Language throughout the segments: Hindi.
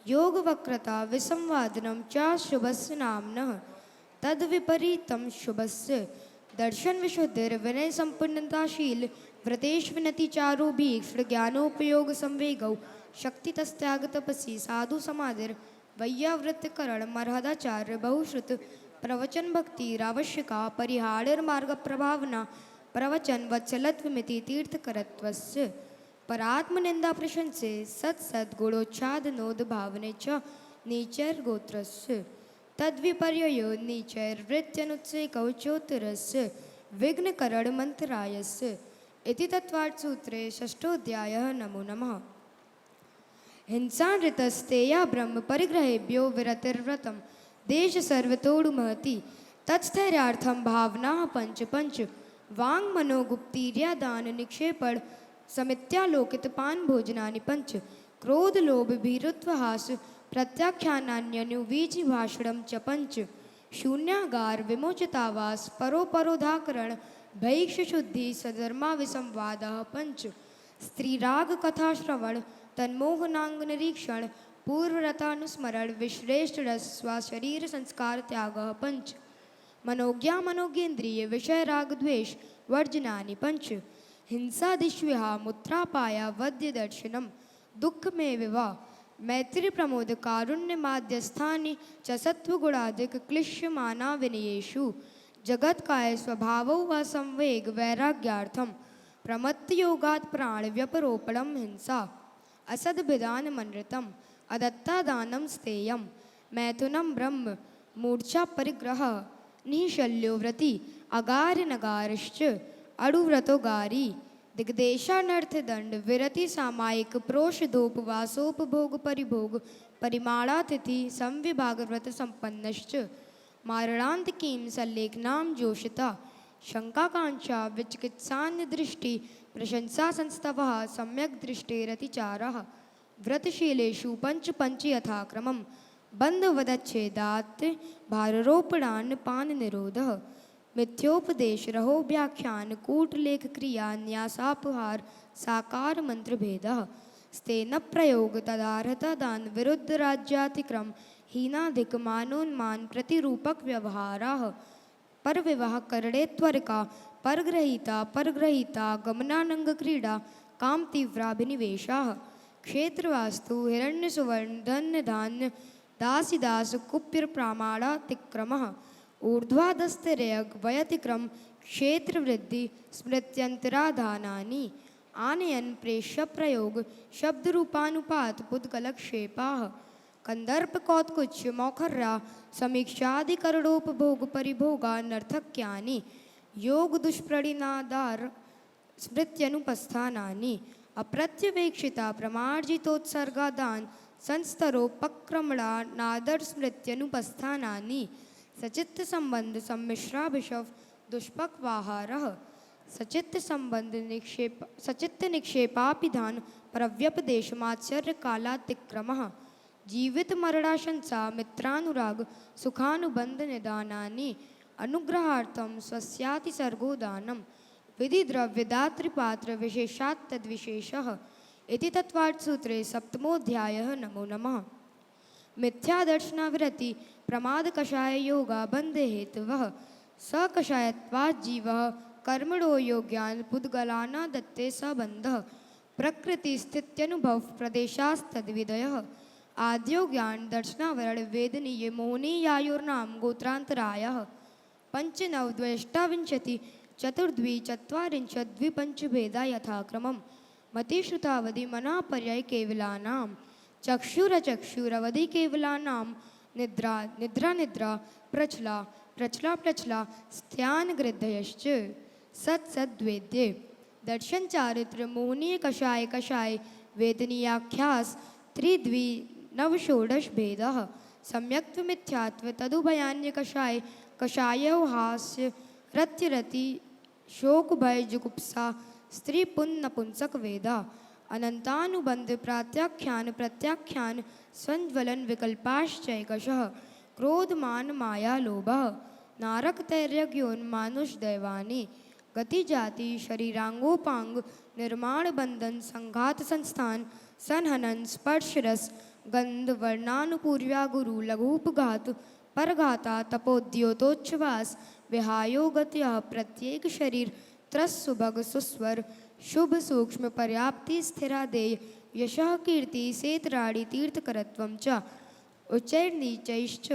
योग वक्रता विसंवादनम च शुभस्य नाम्नः तद्विपरीतम शुभस्य दर्शन विशुद्धिर विनय संपन्नताशील व्रतेश विनति चारो भीक्ष्ण ज्ञानोपयोग संवेगौ शक्ति तस्त्याग तपसी साधु समाधिर वैयावृत्त करण मर्हदाचार्य बहुश्रुत प्रवचन भक्ति रावश्यका परिहार मार्ग प्रभावना प्रवचन वत्सलत्वमिति तीर्थकरत्वस्य परात्मनिंदा प्रशंसे सत्सद गुणोच्छादनोद भावने च नीचर गोत्रस्य तद्विपर्ययो नीचैर्वृत्यनुत्सेकौ चोत्तरस्य विघ्नकरण मंत्रायस्य इति तत्त्वार्थसूत्रे षष्ठोऽध्यायः। नमो नमः। हिंसानृतस्तेया ब्रह्म परिग्रहेभ्यो विरतिर्व्रतं देश सर्वतोडुमहति तत्स्थैर्यार्थं भावना पंच पंच वांग मनोगुप्तीर्या दान निक्षेपण समित्यालोकित पान भोजनानि पंच क्रोध लोभ भीरुत्वहास प्रत्याख्यानान्यनुवीचि भाषणं च पंच शून्यागार विमोचितावास परोपरोधाकरण भैक्ष शुद्धि सधर्मा विसंवादः पंच स्त्रीराग कथा श्रवण तन्मोहनांग निरीक्षण पूर्वरतानुस्मरण विश्रेष्ठ रस्वा शरीर संस्कार त्यागः पंच मनोज्ञा मनोज्ञेन्द्रिय विषय राग द्वेष वर्जनानि पंच हिंसादिष्विहा मुत्रापाया वद्य दर्शनम दुख में विवाह मैत्री प्रमोद कारुण्य माध्यस्थानि च सत्वगुणाधिक क्लिश्यमाना विनयेषु जगत काय स्वभावो व संवेग वैराग्यार्थम प्रमत्त योगात् प्राण व्यपरोपणम हिंसा असद्भिदान मनृतम अदत्तादानम स्तेयम मैथुनम ब्रह्म मूर्छा परिग्रह निःशल्यो व्रति अगार नगारश्च अड़ुव्रतो गारी दिग्देशानर्थ दंड विरति सामायिक प्रोषधोपवासोपभोग परिभोग परिमाणातिथि संविभाग व्रत संपन्नश्च मारणांत कीम सल्लेखनाम जोषिता शंकाकांक्षा विचिकित्सान्य दृष्टि प्रशंसा संस्तवः सम्यक दृष्टेरतिचारः व्रतशीलेषु पंच पंच यथाक्रमं बंधवदच्छेदात् भारारोपणान् पान निरोधः मिथ्योपदेश रहो व्याख्यान कूटलेख क्रिया न्यासापहार साकार मंत्र भेद स्तेन प्रयोग तदारहत दान विरुद्ध राज्यातिक्रम हीनाधिक मानोन्मान प्रतिरूपक व्यवहाराः पर विवाह करणे त्वरिका परग्रहीता गमनानंग क्रीड़ा काम तीव्राभिनिवेशाः क्षेत्रवास्तु हिरण्य सुवर्ण धन्य धान्य दासी दास कुप्य प्रामाणातिक्रमः ऊर्ध्वाधस्तिर्यग वयतिक्रम क्षेत्र वृद्धि स्मृत्यंतराधानानि आनयन प्रेष्य प्रयोग शब्द रूपानुपात पुद्गलक्षेपाः कंदर्प कौत्कुच्च मौखर्रा समीक्षादिकरणोपभोग परिभोगा नर्थक्यानि योग दुष्प्रणिनादार स्मृत्यनुपस्थानानि अप्रत्यवेक्षिता प्रमार्जितोत्सर्गादान संस्तरोपक्रमणा नादर स्मृत्यनुपस्थानानि सचित्त संबंध सम्मिश्राभिषव दुष्पक्वाहारः सचित्त संबंध निक्षेप सचित्त निक्षेपापिधान परव्यपदेशमाचर्य कालातिक्रमः जीवित मरणाशंसा मित्रानुराग सुखानुबंध निदानानि अनुग्रहार्थम स्वस्याति सर्गोदानम विधि द्रव्य दातृपात्र विशेषात् तद्विशेषः इति तत्त्वार्थसूत्रे सप्तमोऽध्यायः। नमो नमः। मिथ्यादर्शनाविरति प्रमाद कषाय योगा बंधे हेतवः स कषायत्वात् जीवः कर्मणो योग्यान् पुद्गलाना दत्ते सबंधः प्रकृति स्थित्यनुभव प्रदेशास्तद्विदयः आद्यो ज्ञान दर्शनावरण वेदनीय मोहनीयायोर्नाम गोत्रांतरायः पंचनवद्वष्टाविंशति चतुर्द्वि चत्वारिंशत् द्विपंचभेदा यथाक्रमम् मतिश्रुतावधि मना पर्याय केवलानां चक्षुरचक्षुरवधि केवलानां निद्रा निद्रा निद्रा प्रचला प्रचला प्रचला स्त्यान गृद्धयश्च सत्सद्वेद्ये दर्शन चारित्र मोहनीय कषाय कषाय वेदनीयाख्यास त्रिद्वि नवषोडश भेदः सम्यक्त्व मिथ्यात्व तदुभयान्य कषाय कषायो हास्य रत्यरति शोक भय जुगुप्सा स्त्री पुन नपुंसक वेदा अनंतानुबंध प्रात्याख्यान प्रत्याख्यान संज्वलन विकल्पाश्चैकशः क्रोध मान माया लोभः नारक तैर्यज्ञोन्मानुष दैवानि गति जाति शरीरांगोपांग निर्माण बंधन संघात संस्थान संहनन स्पर्श रस गंधवर्णानुपूर्व्या गुरु लघुपघात परघाता तपोद्योतोच्छ्वास विहायो गत्या प्रत्येक शरीर त्रस्सुभग सुस्वर शुभ सूक्ष्म पर्याप्ति स्थिरादेय यशः कीर्ति सेतराणि तीर्थकरत्वं च उच्चैर्नीचैश्च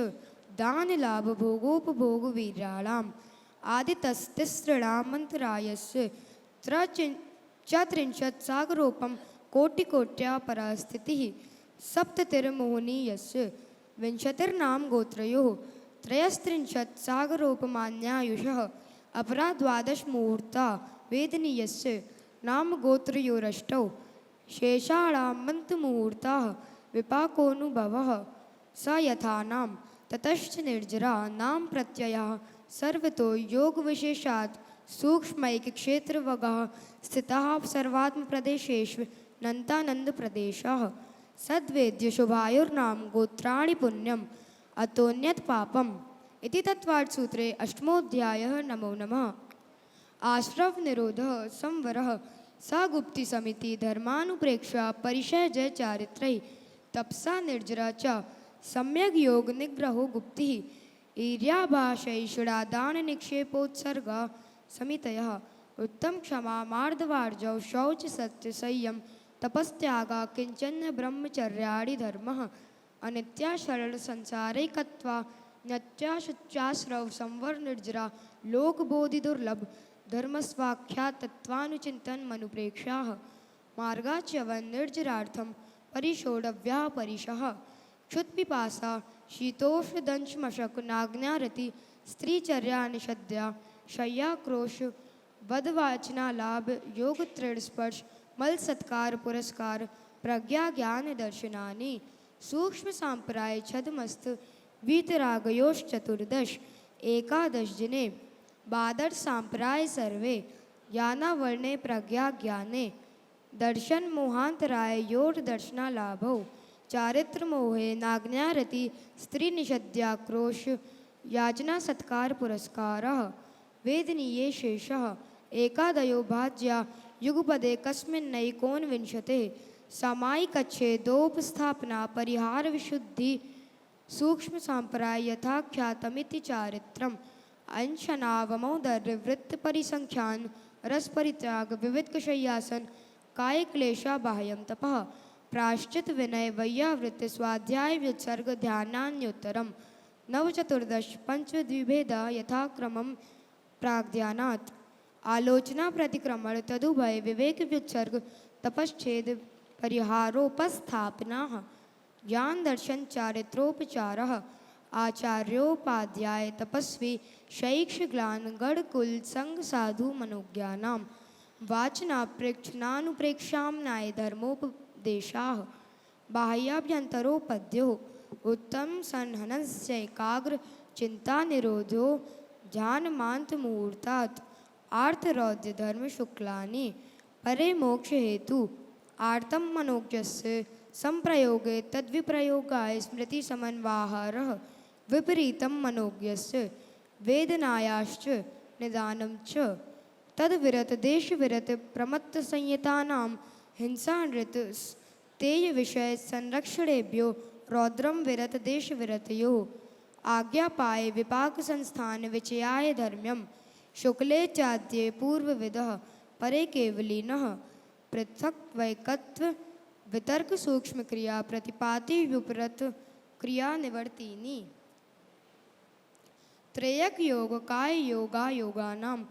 दान लाभ भोगोपभोग वीराणाम् आदितस्तिसृणामन्तरायस्य चत्रिंशत् सागरोपम कोटिकोट्या परास्थितिः सप्ततिर्मोहनीयस्य विंशतिर्नाम गोत्रयोः त्रयस्त्रिंशत् सागरोपमान्यायुषः अपरा द्वादश मुहूर्ता वेदनीयस्य नाम गोत्रयोरष्टौ शेषाणामन्तमुहूर्ताः विपाकोऽनुभवः स यथा नाम ततश्च निर्जरा नाम प्रत्ययः सर्वतो योगविशेषात् सूक्ष्मैकक्षेत्रवगः स्थिताः सर्वात्मप्रदेशेषु नन्तानन्दप्रदेशाः सद्वेद्य शुभायुर्नाम गोत्राणि पुण्यम् अतोऽन्यत् पापम् इति तत्त्वार्थसूत्रे अष्टमोऽध्यायः। नमो नमः। आश्रव निरोधः संवरः सागुप्ति समिति धर्मानुप्रेक्षा परिषयजय चारित्रैः तपसा निर्जरा च सम्यग योग निग्रहो गुप्तिः ईर्याभाषैषुडादान निक्षेपोत्सर्ग समितयः उत्तम क्षमा मार्दवार्जौ शौच सत्य संयम तपस्त्यागा किंचन ब्रह्मचर्याणि धर्मः अनित्या शरण संसारैकत्वा नत्याशुच्याश्रव संवर निर्जरा लोकबोधि दुर्लभ धर्मस्वाख्या तत्वानुचिंतन मनुप्रेक्षाः मार्गाच्यवन निर्जरार्थम परिषोडव्या परिशः क्षुत्पिपासा शीतोष्णदंशमशक नाग्नारति स्त्रीचर्या निषद्या शय्याक्रोश वदवाचना लाभ योग स्पर्श मल सत्कार पुरस्कार प्रज्ञा ज्ञान दर्शनानि सूक्ष्म सांप्राय छदमस्त वीतरागयोश्चतुर्दश एकादश जिने बादर सांप्राय सर्वे ज्ञाना वर्णे प्रज्ञा ज्ञाने दर्शन मोहांतराय योर दर्शना लाभौ चारित्र मोहे नाग्नारति स्त्री निषद्याक्रोश याचना सत्कार पुरस्कारः वेदनीये शेषः एकादयो भाज्या युगपदे कस्मिन्नैकोनविंशते सामायिकच्छेदोपस्थापना परिहार विशुद्धि सूक्ष्म सांप्राय यथाख्यातमिति चारित्रम् अंशनावमौदर्य वृत्त परिसंख्यान रस परित्याग विविध शय्यासन काय क्लेशा बाह्यम तपः प्राश्चित विनय वैयावृत्त स्वाध्याय व्युत्सर्ग ध्यानान्योत्तरम नवचतुर्दश पंचद्विभेदा यथाक्रमं प्राग्ध्यानात् आलोचना प्रतिक्रमण तदुभय विवेक व्युत्सर्ग तपश्छेद परिहारोपस्थापनाः ज्ञान दर्शन चारित्रोपचारः आचार्योपाध्याय तपस्वी शैक्ष ग्लान गढ़कुल संग साधु मनोज्ञानां वाचना प्रेक्षणानुप्रेक्षां न्याय धर्मोपदेशाः बाह्याभ्यंतरोपद्यो उत्तम संहनस्यैकाग्र चिंता निरोधो ध्यानमांत मुहूर्तात् आर्तरौद्य धर्म शुक्लानि परे मोक्ष हेतु आर्तम मनोज्ञस्य संप्रयोगे तद्विप्रयोगाय स्मृति समन्वाहारः विपरीतं मनोज्ञस्य वेदनायाश्च निदानं च तद्विरत देशविरत प्रमत्त संयतानां हिंसानृत तेय विषय संरक्षणेभ्यो रौद्रम विरत देशविरतयोः आज्ञापाय विपाक संस्थान विचयाय धर्म्यम शुक्ले चाद्ये पूर्वविदः परे केवलिनः पृथक्त्वैकत्व वितर्क सूक्ष्म क्रिया प्रतिपाति विपरीत क्रिया निवर्तिनी त्रयक योग काय योगा योगानाम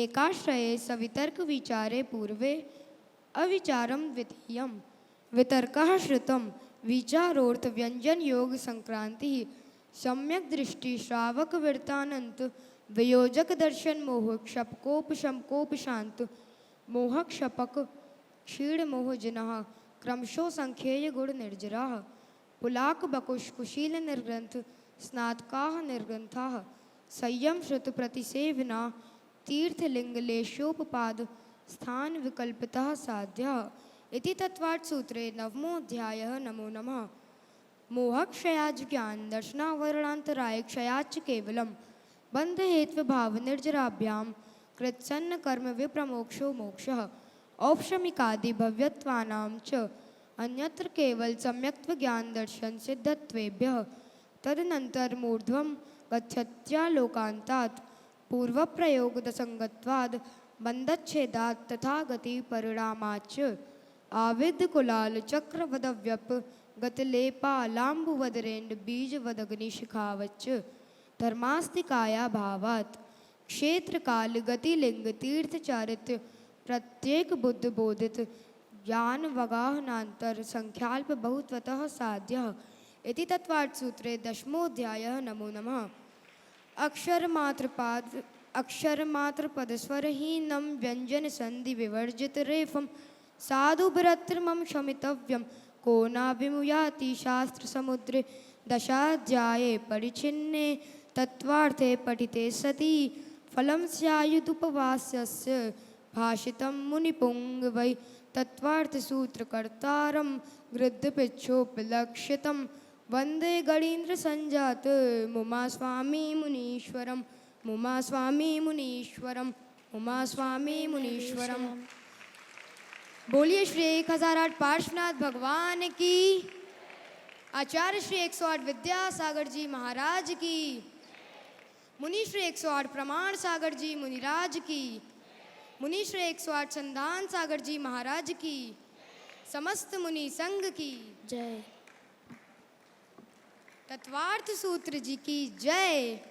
एकाश्रये सवितर्क विचारे पूर्वे अविचारम द्वितीयम वितर्कः श्रुतम विचारोर्थ व्यंजन योग संक्रांति सम्यक दृष्टि श्रावक वृत्तानंत वियोजक दर्शन मोह क्षपकोपशमकोप शांत मोह क्षपक क्षीण मोह जिनः क्रमशो संख्येय गुण निर्जराः पुलाक बकुश कुशील निर्ग्रंथ स्नातकाः निर्ग्रंथाः संयम श्रुत प्रतिसेवना तीर्थलिंगलेशोपपाद स्थान विकल्पितः साध्यः इति तत्त्वार्थसूत्रे नवमोऽध्यायः। नमो नमः। मोहक्षयाच ज्ञान दर्शनावरणांतराय क्षयाच केवलम बंध हेत्व भाव निर्जराभ्याम कृत्सन्न कर्म विप्रमोक्षो मोक्षः औपशमिकादि भव्यत्वानां च अन्यत्र केवल सम्यक्त्व ज्ञान दर्शन सिद्धत्वेभ्यः तदनंतर मूर्ध्वं गच्छत्यालोकान्तात् पूर्वप्रयोगदसंगत्वाद् बन्धच्छेदात् तथा गति परिणामाच्च आविद्य कुलाल चक्रवदव्यप गतलेपालाम्बुवदरेण्ड बीजवदग्निशिखावच्च धर्मास्तिकाया भावात् क्षेत्र काल गति लिंग तीर्थ चारित्र प्रत्येक बुद्ध बोधित ज्ञान वगाहनांतर संख्याल्प बहुत्वतः साध्यः इति तत्वार्थ सूत्रे दशमोऽध्यायः। नमो नमः। अक्षर मात्र स्वरहीनं व्यंजन संधि विवर्जित रेफम साधु बृहत्तमं शमितव्यं को नाभिमुयाति शास्त्र समुद्रे दशाध्याये परिचिन्ने तत्वार्थे पठिते सति फलं स्यायुदुपवास्यस्य भाषितं मुनिपुंग वै तत्वार्थसूत्रकर्तारं गृद्धपिच्छोपलक्षितं वन्दे गणीन्द्र संजात मुमा स्वामी मुनीश्वरं मुमा स्वामी मुनीश्वरं मुमा स्वामी मुनीश्वरम। बोलिए श्री 1008 पार्श्वनाथ भगवान की, आचार्य श्री 108 विद्यासागर जी महाराज की, मुनि श्री 108 प्रमाण सागर जी मुनिराज की, मुनि श्री 108 संधान सागर जी महाराज की, समस्त मुनि संघ की जय। तत्वार्थ सूत्र जी की जय।